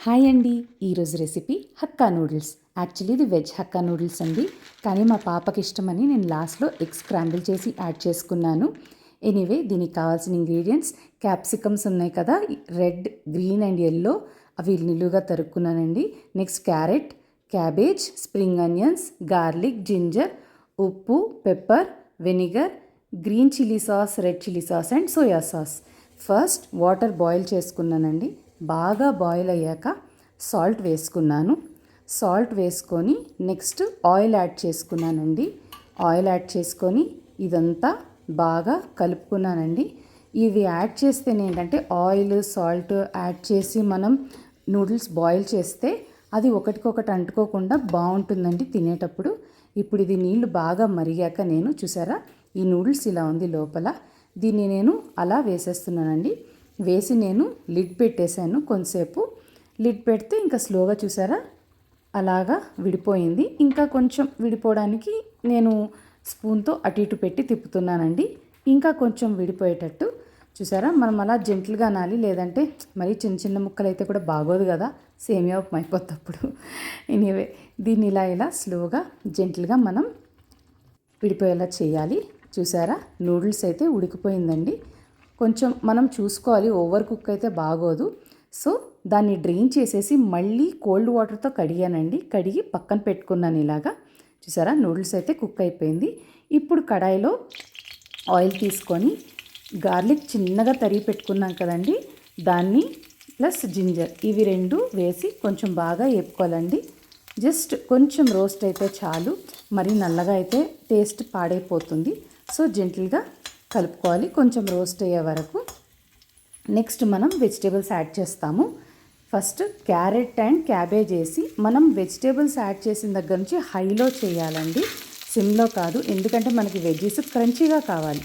Hi అండి. ఈరోజు recipe hakka noodles. Actually ఇది వెజ్ హక్కా నూడిల్స్ అండి. కానీ మా పాపకి ఇష్టమని నేను లాస్ట్లో ఎగ్ స్క్రాంబుల్ చేసి యాడ్ చేసుకున్నాను. ఎనీవే దీనికి కావాల్సిన ఇంగ్రీడియంట్స్ క్యాప్సికమ్స్ ఉన్నాయి కదా, రెడ్, గ్రీన్ అండ్ ఎల్లో, అవి నిలువుగా తరుక్కున్నానండి. Next carrot, cabbage, spring onions, garlic, ginger, ఉప్పు, pepper, vinegar, green chilli sauce, red chilli sauce and soya sauce. First water boil చేసుకున్నానండి. బాగా బాయిల్ అయ్యాక సాల్ట్ వేసుకున్నాను. సాల్ట్ వేసుకొని నెక్స్ట్ ఆయిల్ యాడ్ చేసుకున్నానండి. ఆయిల్ యాడ్ చేసుకొని ఇదంతా బాగా కలుపుకున్నానండి. ఇవి యాడ్ చేస్తే ఏంటంటే ఆయిల్, సాల్ట్ యాడ్ చేసి మనం నూడిల్స్ బాయిల్ చేస్తే అది ఒకటికొకటి అంటుకోకుండా బాగుంటుందండి తినేటప్పుడు. ఇప్పుడు ఇది నీళ్లు బాగా మరిగాక నేను చూసారా ఈ నూడిల్స్ ఇలా ఉంది లోపల. దీన్ని నేను అలా వేసేస్తున్నానండి. వేసి నేను లిడ్ పెట్టేశాను. కొంతసేపు లిడ్ పెడితే ఇంకా స్లోగా చూసారా అలాగా విడిపోయింది. ఇంకా కొంచెం విడిపోవడానికి నేను స్పూన్తో అటు ఇటు పెట్టి తిప్పుతున్నానండి. ఇంకా కొంచెం విడిపోయేటట్టు చూసారా. మనం అలా జెంటిల్గా అనాలి, లేదంటే మరి చిన్న చిన్న ముక్కలు అయితే కూడా బాగోదు కదా, సేమియా ఉప్మా అయిపోతప్పుడు. ఎనీవే దీన్ని ఇలా స్లోగా జెంటిల్గా మనం విడిపోయేలా చేయాలి. చూసారా నూడిల్స్ అయితే ఉడికిపోయిందండి. కొంచెం మనం చూసుకోవాలి, ఓవర్ కుక్ అయితే బాగోదు. సో దాన్ని డ్రైన్ చేసేసి మళ్ళీ కోల్డ్ వాటర్తో కడిగానండి. కడిగి పక్కన పెట్టుకున్నాను ఇలాగా. చూసారా నూడిల్స్ అయితే కుక్ అయిపోయింది. ఇప్పుడు కడాయిలో ఆయిల్ తీసుకొని గార్లిక్ చిన్నగా తరిగి పెట్టుకున్నాం కదండి, దాన్ని ప్లస్ జింజర్ ఇవి రెండు వేసి కొంచెం బాగా వేపుకోవాలండి. జస్ట్ కొంచెం రోస్ట్ అయితే చాలు, మరి నల్లగా అయితే టేస్ట్ పాడైపోతుంది. సో జెంటిల్గా కలుపుకోవాలి కొంచెం రోస్ట్ అయ్యే వరకు. నెక్స్ట్ మనం వెజిటేబుల్స్ యాడ్ చేస్తాము. ఫస్ట్ క్యారెట్ అండ్ క్యాబేజ్ వేసి మనం వెజిటేబుల్స్ యాడ్ చేసిన దగ్గర నుంచి హైలో చేయాలండి, సిమ్లో కాదు. ఎందుకంటే మనకి వెజ్జీస్ క్రంచీగా కావాలి,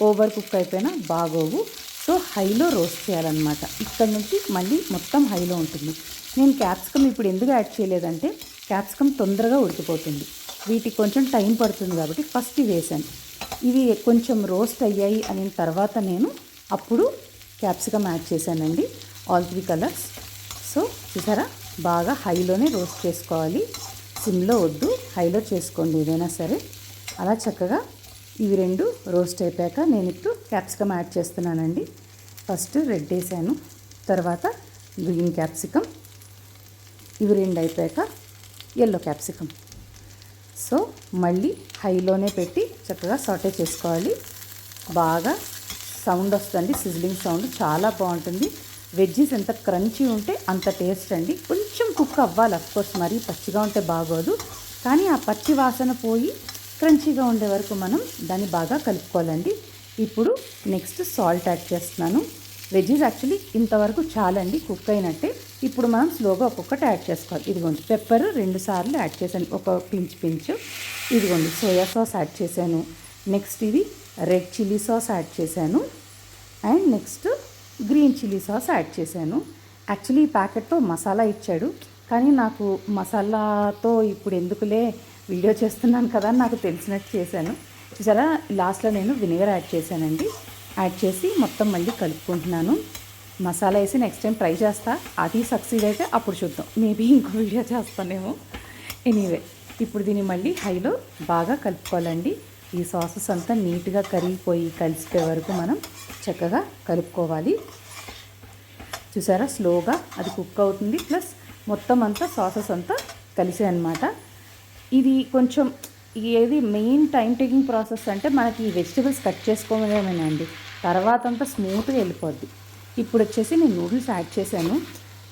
ఓవర్ కుక్ అయిపోయినా బాగోవు. సో హైలో రోస్ట్ చేయాలన్నమాట. ఇక్కడ నుంచి మళ్ళీ మొత్తం హైలో ఉంటుంది. నేను క్యాప్సికమ్ ఇప్పుడు ఎందుకు యాడ్ చేయలేదంటే క్యాప్సికమ్ తొందరగా ఉడికిపోతుంది, వీటికి కొంచెం టైం పడుతుంది కాబట్టి ఫస్ట్ వేసాను. ఇవి కొంచెం రోస్ట్ అయ్యాయి అని తర్వాత నేను అప్పుడు క్యాప్సికమ్ యాడ్ చేశానండి, ఆల్ 3 కలర్స్. సో చూసారా బాగా హైలోనే రోస్ట్ చేసుకోవాలి, సిమ్లో వద్దు, హైలో చేసుకోండి ఏదైనా సరే. అలా చక్కగా ఇవి రెండు రోస్ట్ అయిపోయాక నేను ఇప్పుడు క్యాప్సికమ్ యాడ్ చేస్తున్నానండి. ఫస్ట్ రెడ్ వేసాను, తర్వాత గ్రీన్ క్యాప్సికమ్, ఇవి రెండు అయిపోయాక ఎల్లో క్యాప్సికమ్. సో మళ్ళీ హైలోనే పెట్టి చక్కగా సాటే చేసుకోవాలి. బాగా సౌండ్ వస్తుంది, సిజ్లింగ్ సౌండ్ చాలా బాగుంటుంది. వెజ్జీస్ ఎంత క్రంచీ ఉంటే అంత టేస్ట్ అండి. కొంచెం కుక్ అవ్వాలి అఫ్కోర్స్, మరీ పచ్చిగా ఉంటే బాగోదు. కానీ ఆ పచ్చి వాసన పోయి క్రంచీగా ఉండే వరకు మనం దాన్ని బాగా కలుపుకోవాలండి. ఇప్పుడు నెక్స్ట్ సాల్ట్ యాడ్ చేస్తున్నాను. వెజ్జీస్ యాక్చువల్లీ ఇంతవరకు చాలండి కుక్ అయినట్టే. ఇప్పుడు మనం స్లోగా ఒక్కొక్కటి యాడ్ చేసుకోవాలి. ఇదిగోండి పెప్పర్ 2 సార్లు యాడ్ చేశాను, ఒక పించు. ఇదిగోండి సోయా సాస్ యాడ్ చేశాను. నెక్స్ట్ ఇది రెడ్ చిల్లీ సాస్ యాడ్ చేశాను. And next green chilli sauce add చేశాను. యాక్చువల్లీ ఈ ప్యాకెట్తో మసాలా ఇచ్చాడు, కానీ నాకు మసాలాతో ఇప్పుడు ఎందుకులే వీడియో చేస్తున్నాను కదా నాకు తెలిసినట్టు చేశాను. చూసారా లాస్ట్లో నేను వినిగర్ యాడ్ చేశానండి. యాడ్ చేసి మొత్తం మళ్ళీ కలుపుకుంటున్నాను. మసాలా వేసి నెక్స్ట్ టైం ట్రై చేస్తా, అది సక్సీడ్ అయితే అప్పుడు చూద్దాం, మేబీ ఇంకో వీడియో చేస్తానేమో. ఎనీవే ఇప్పుడు దీన్ని మళ్ళీ హైలో బాగా కలుపుకోవాలండి. ఈ సాసెస్ అంతా నీట్గా కరిగిపోయి కలిసిపోయే వరకు మనం చక్కగా కలుపుకోవాలి. చూసారా స్లోగా అది కుక్ అవుతుంది, ప్లస్ మొత్తం అంతా సాసెస్ అంతా కలిసే అన్నమాట. ఇది కొంచెం ఏది మెయిన్ టైం టేకింగ్ ప్రాసెస్ అంటే మనకి ఈ వెజిటబుల్స్ కట్ చేసుకోవడమేనండి, తర్వాత అంతా స్మూత్గా వెళ్ళిపోద్ది. ఇప్పుడు వచ్చేసి నేను నూడిల్స్ యాడ్ చేశాను.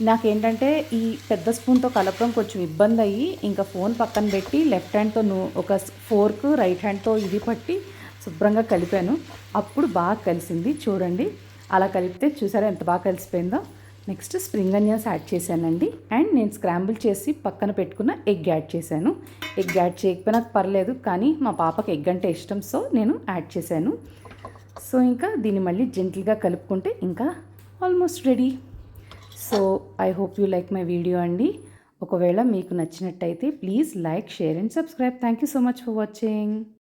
నాకేంటంటే ఈ పెద్ద స్పూన్తో కలపడం కొంచెం ఇబ్బంది అయ్యి ఇంకా ఫోన్ పక్కన పెట్టి లెఫ్ట్ హ్యాండ్తో ఒక ఫోర్క్, రైట్ హ్యాండ్తో ఇది పట్టి శుభ్రంగా కలిపాను. అప్పుడు బాగా కలిసింది చూడండి. అలా కలిపితే చూసారా ఎంత బాగా కలిసిపోయిందో. నెక్స్ట్ స్ప్రింగ్ ఆనియన్స్ యాడ్ చేశానండి. అండ్ నేను స్క్రాంబుల్ చేసి పక్కన పెట్టుకున్న ఎగ్ యాడ్ చేశాను. ఎగ్ యాడ్ చేయకపోయినా పర్లేదు, కానీ మా పాపకి ఎగ్ అంటే ఇష్టం, సో నేను యాడ్ చేశాను. సో ఇంకా దీన్ని మళ్ళీ జెంటిల్గా కలుపుకుంటే ఇంకా almost ready. So I hope you like my video అండి. ఒకవేళ మీకు నచ్చినట్టయితే please like, share and subscribe. Thank you so much for watching.